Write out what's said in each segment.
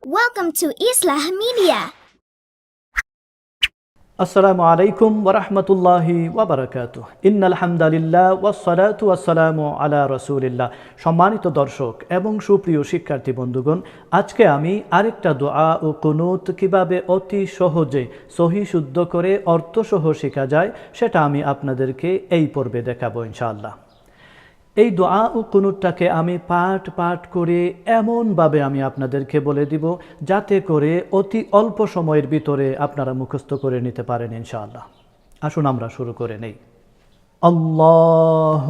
Welcome to Islah Media. আসসালামু আলাইকুম ওয়া রাহমাতুল্লাহি ওয়া বারাকাতুহু ইন্নাল হামদালিল্লাহ ওয়াস সালাতু ওয়াস সালামু আলা রাসূলিল্লাহ। সম্মানিত দর্শক এবং সুপ্রিয় শিক্ষার্থী বন্ধুগণ, আজকে আমি আরেকটা দোয়া ও কুনুত কিভাবে অতি সহজে সহি শুদ্ধ করে অর্থসহ শেখা যায় সেটা আমি আপনাদেরকে এই পর্বে দেখাবো ইনশাআল্লাহ। এই দোয়া ও কুনুতটাকে আমি পাঠ করে এমনভাবে আমি আপনাদেরকে বলে দিব যাতে করে অতি অল্প সময়ের ভিতরে আপনারা মুখস্থ করে নিতে পারেন ইনশাআল্লাহ। আসুন আমরা শুরু করে নেই। আল্লাহুম্মা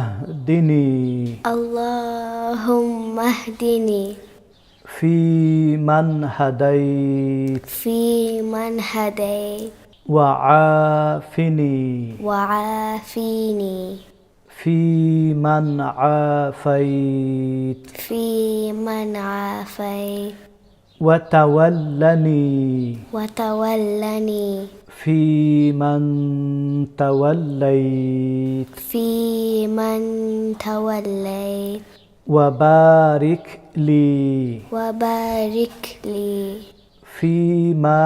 হদিনি Allahumma hdini ফি মান হাদাইত fi man hadayt ওয়া আফিনি wa afini ফি মান আফাইত fi man afayt ওয়া তাওয়াল্লানি wa tawallani ফি মান তাওয়াল্লাইত fi man tawallayt ওয়া বারিক লি wa barik li ফিমা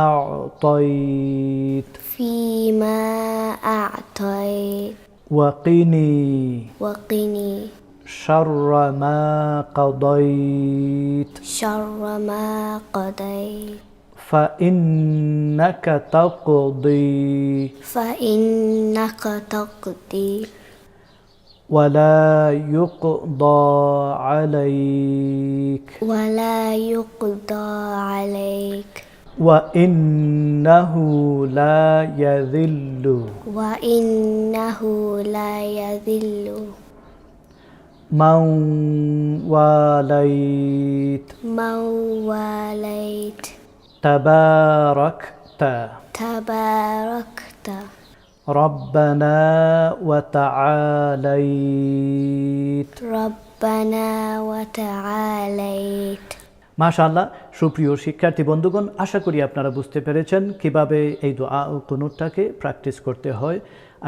আ'তাইত fi ma a'tayt ওয়া কিনি wa qini শাররা মা কাদাইত sharra ma qadayt فإنك تقضي فإنك تقضي ولا يقضى عليك ولا يقضى عليك وإنه لا يذل وإنه لا يذل من واليت من واليت تباركت تباركت ربنا وتعاليت ربنا وتعاليت মাশাআল্লাহ। সুপ্রিয় শিক্ষার্থী বন্ধুগণ, আশা করি আপনারা বুঝতে পেরেছেন কিভাবে এই দোয়া ও কুনুতটাকে প্র্যাকটিস করতে হয়।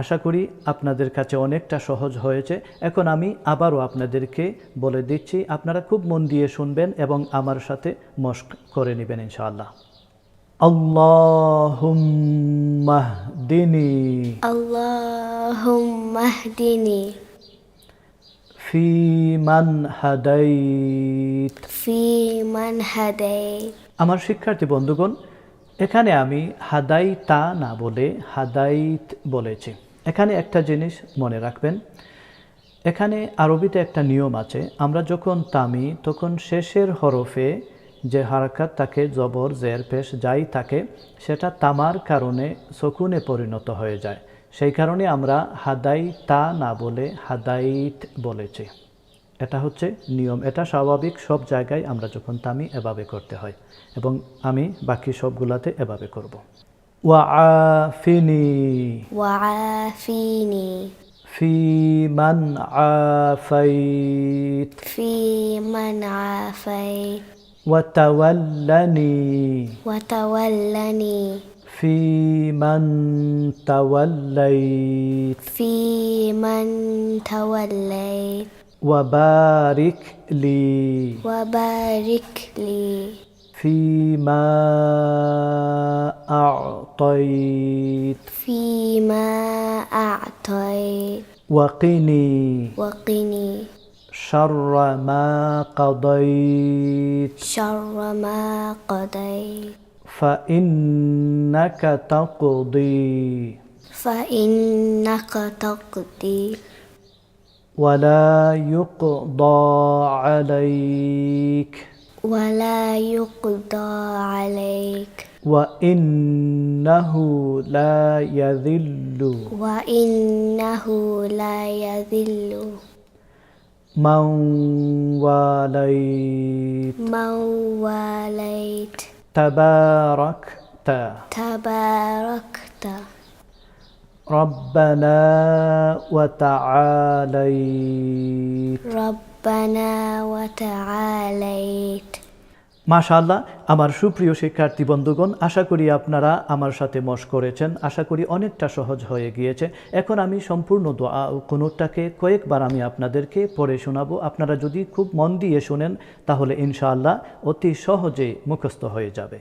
আশা করি আপনাদের কাছে অনেকটা সহজ হয়েছে। এখন আমি আবারও আপনাদেরকে বলে দিচ্ছি, আপনারা খুব মন দিয়ে শুনবেন এবং আমার সাথে মশক করে নেবেন ইনশাআল্লাহ। আল্লাহুম্মা হদিনি اللهم اهدني ফি মান হাদাইত। في من هديت আমার শিক্ষার্থী বন্ধুগণ, এখানে আমি হাদাইতা না বলে হাদাইত বলেছি। এখানে একটা জিনিস মনে রাখবেন, এখানে আরবিতে একটা নিয়ম আছে, আমরা যখন তামি তখন শেষের হরফে যে হারাকাত থাকে, জবর জের পেশ যাই থাকে, সেটা তামার কারণে সুকুনে পরিণত হয়ে যায়। সেই কারণে আমরা হাদাইতা না বলে হাদাইত বলেছি। এটা হচ্ছে নিয়ম, এটা স্বাভাবিক। সব জায়গায় আমরা যখন তামি এভাবে করতে হয় এবং আমি বাকি সবগুলাতে এভাবে করব। ওয়া আফিনি وعافيني ফি মান আফাইত في من عافيت ওয়া তাওয়াল্লানি وتولني ফি মান তাওয়াল্লাইত في من توليت ওয়া বারিক লি وبارك لي فيما أعطيت فيما أعطيت وقني وقني شر ما قضيت شر ما قضيت فإنك تقضي فإنك تقضي ولا يقضى عليك ولا يقضى عليك وإنه لا يذل وإنه لا يذل من واليت من واليت تباركت تباركت ربنا وتعاليت ربنا وتعاليت মাশাআল্লাহ, আমার সুপ্রিয় শিক্ষার্থী বন্ধুগণ, আশা করি আপনারা আমার সাথে মশ করেছেন। আশা করি অনেকটা সহজ হয়ে গিয়েছে। এখন আমি সম্পূর্ণ দোয়া ও কুনুতটাকে কয়েকবার আমি আপনাদেরকে পড়ে শোনাবো। আপনারা যদি খুব মন দিয়ে শোনেন তাহলে ইনশাআল্লাহ অতি সহজেই মুখস্থ হয়ে যাবে।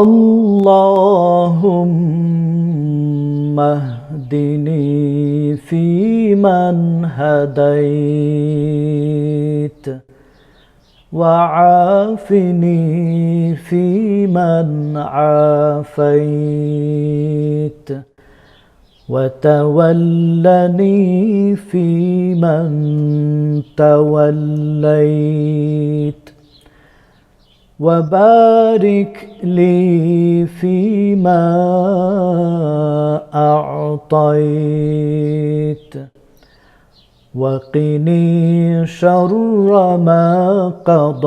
আল্লাহুম্মা হদিনি ফিমান হাদাইত وعافني فيمن عافيت وتولني فيمن توليت وبارك لي فيما أعطيت وقني شر ما قضيت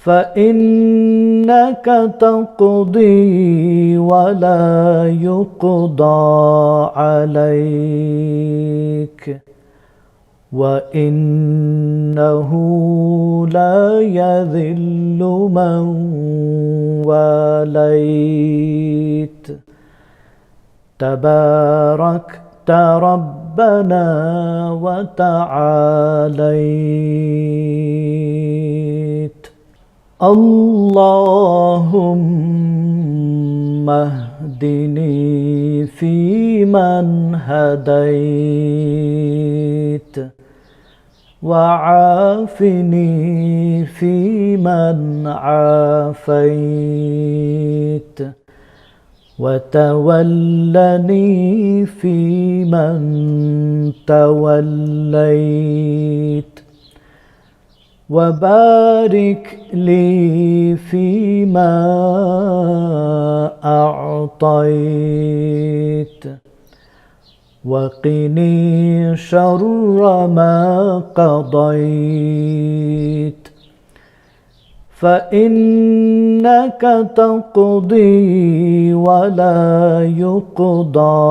فإنك تقضي ولا يقضى عليك وإنه لا يذل من واليت تباركت ربنا وتعاليت اللهم اهدني فيمن هديت وعافني فيمن عافيت وتولني فيمن توليت وبارك لي فيما أعطيت وقني شر ما قضيت فإنك تقضي ولا يقضى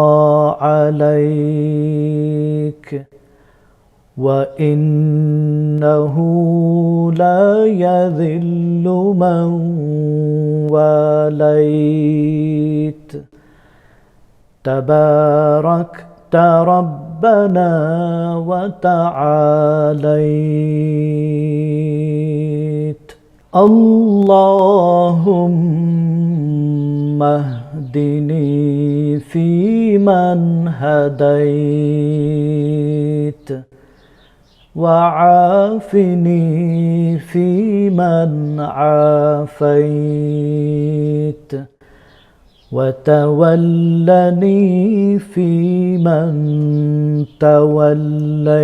عليك وإنه لا يذل من واليت تباركت ربنا وتعاليت اللهم اهدني فيمن هديت وعافني فيمن عافيت وتولني فيمن توليت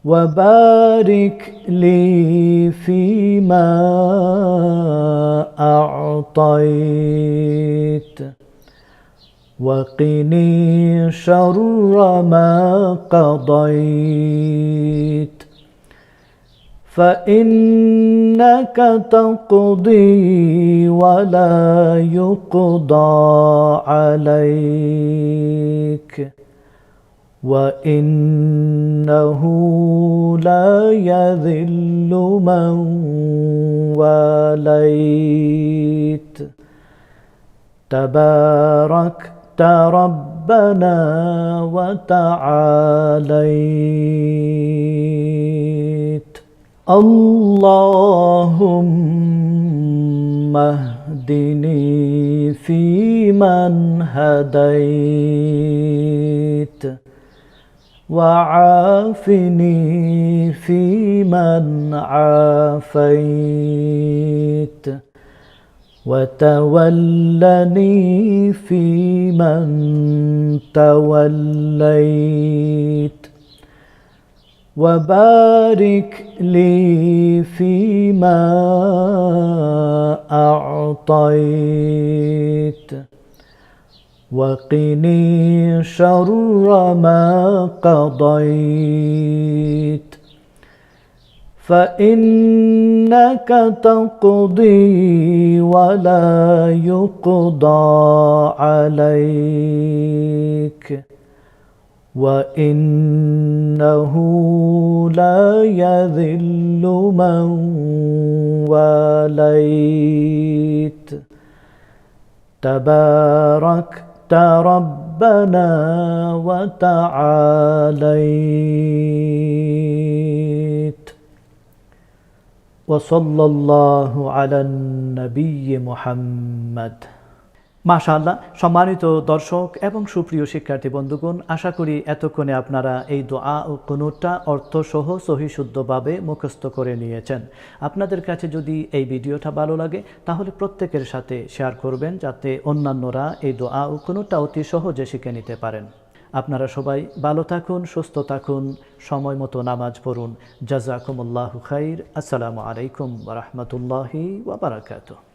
وبارك لي فيما أعطيت وقني شر ما قضيت فإنك تقضي ولا يقضى عليك وإنه لا يذل من واليت تباركت ربنا وتعاليت اللهم اهدني فيمن هديت وعافني فيمن عافيت وتولني فيمن توليت وبارك لي فيما أعطيت وقني شر ما قضيت فإنك تقضي ولا يقضى عليك وإنه لا يذل من واليت تباركت ربنا وتعاليت وصلى الله على النبي محمد। মাশাআল্লাহ, সম্মানিত দর্শক এবং সুপ্রিয় শিক্ষার্থী বন্ধুগণ, আশা করি এতক্ষণে আপনারা এই দোয়া ও কুনুতটা অর্থসহ সহি শুদ্ধভাবে মুখস্থ করে নিয়েছেন। আপনাদের কাছে যদি এই ভিডিওটা ভালো লাগে তাহলে প্রত্যেকের সাথে শেয়ার করবেন, যাতে অন্যান্যরা এই দোয়া ও কুনুতটা অতি সহজে শিখে নিতে পারেন। আপনারা সবাই ভালো থাকুন, সুস্থ থাকুন, সময় মতো নামাজ পড়ুন। জাযাকুমুল্লাহু খাইর। আসসালামু আলাইকুম ওয়া রাহমাতুল্লাহি ওয়া বারাকাতুহু।